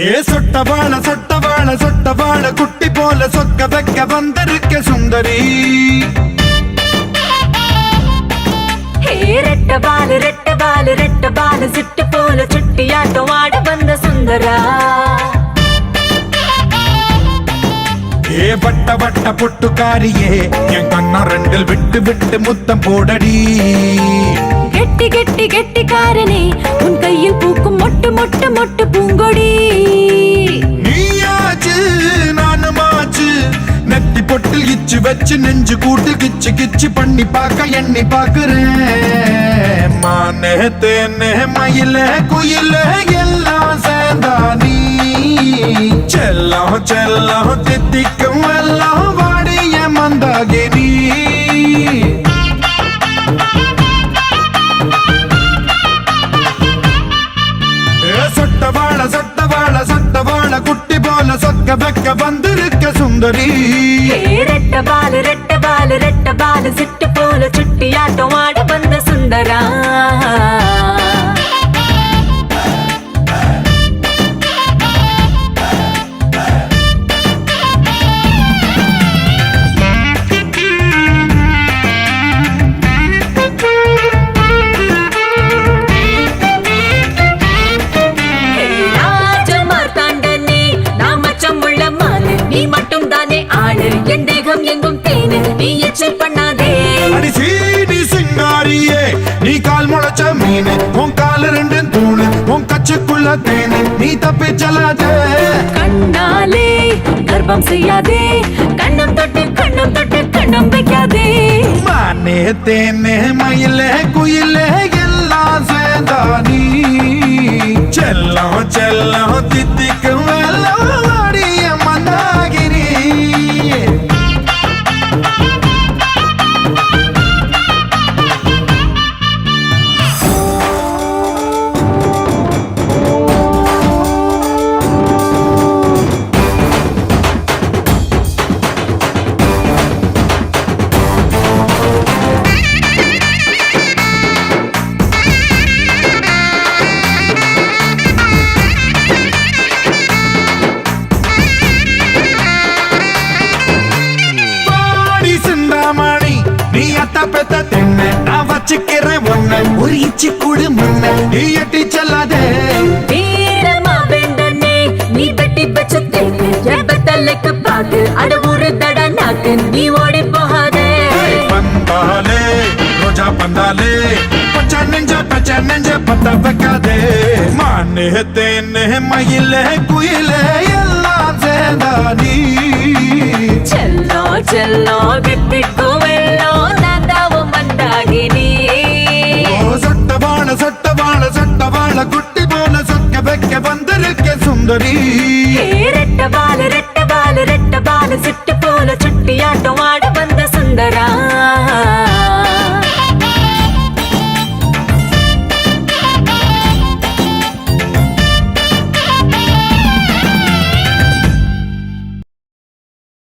ஏ சொட்டவாள சொட்டவாள சொட்டவாள குட்டி போல சொக்க வைக்க வந்திருக்க சுந்தரி. ரெட்டபாலு ரெட்டபாலு ரெட்டபாலு சிட்டு போல சுட்டியாட்டம் ஆட வந்த சுந்தரா. ஏ வட்ட வட்ட பொட்டுக்காரியே என் கண்ணா ரெண்டில் விட்டு விட்டு முத்தம் போடடி. கெட்டி கெட்டி கெட்டிக்காரனே உன் கையில் பூக்கும் மொட்டு மொட்டு மொட்டு பூங்கொடி. நீயாச்சு நானுமாச்சு நெத்தி பொட்டில் இச்சு வச்சு நெஞ்சு கூட்டு கிச்சு கிச்சு பண்ணி பார்க்க எண்ணி பாக்குறேன். மானே தேனே மயில குயில எல்லாம் சேர்ந்தா நீ. செல்லம் செல்லம் தித்திக்கும் எல்லாம் வாடிய மந்தாகினி. சொட்டவாள சொட்டவாள சொட்டவாள குட்டி போல சொக்க வைக்க வந்திருக்க சுந்தரி. ரெட்டபாலு ரெட்டபாலு ரெட்டபாலு சிட்டு போல சுட்டியாட்டம் ஆட வந்த சுந்தரா. எங்கும் தேனு நீ எச்சல் பண்ணாதே. அடி சீனி சிங்காரியே நீ கால் முளைச்ச மீன். உன் கால ரெண்டு தூணு உன் கச்சுக்குள்ள தேனு நீ தப்பி செல்லாதே. கண்ணாலே கர்ப்பம் செய்யாதே கண்ணம் தொட்டு கண்ணம் வைக்காதே. மானே தேனே மயிலே குயிலே எல்லாம் சேர்ந்தா நீ. செல்லம் செல்லம் தித்திக்கும் எல்லாம் வாடிய மந்தாகினி. நான் வச்சுக்கிறேன் ஒண்ணு ஒரு இச்சி கூடு முன்ன நீ எட்டி செல்லாதே. வீரமா வேண்டனே நீ வெட்டி வச்ச தேனு எபத்தலைக்கு பாக்கு அட ஒரு தட நாக்கு நீ ஓடி போகாதே. பந்தாலே ரோஜா பந்தாலே பச்சை நெஞ்ச பத்த வைக்காதே. மானே தேனே மயிலே குயிலே எல்லாம் சேர்ந்தா நீ. செல்லோ செல்லோ கிட்டிக்கோ வெல்லோ நாதாவும் மந்தாகினி. சொட்டவாள சொட்டவாள சொட்டவாள குட்டி போல சொக்க வைக்க வந்திருக்க சுந்தரி. ரெட்டபாலு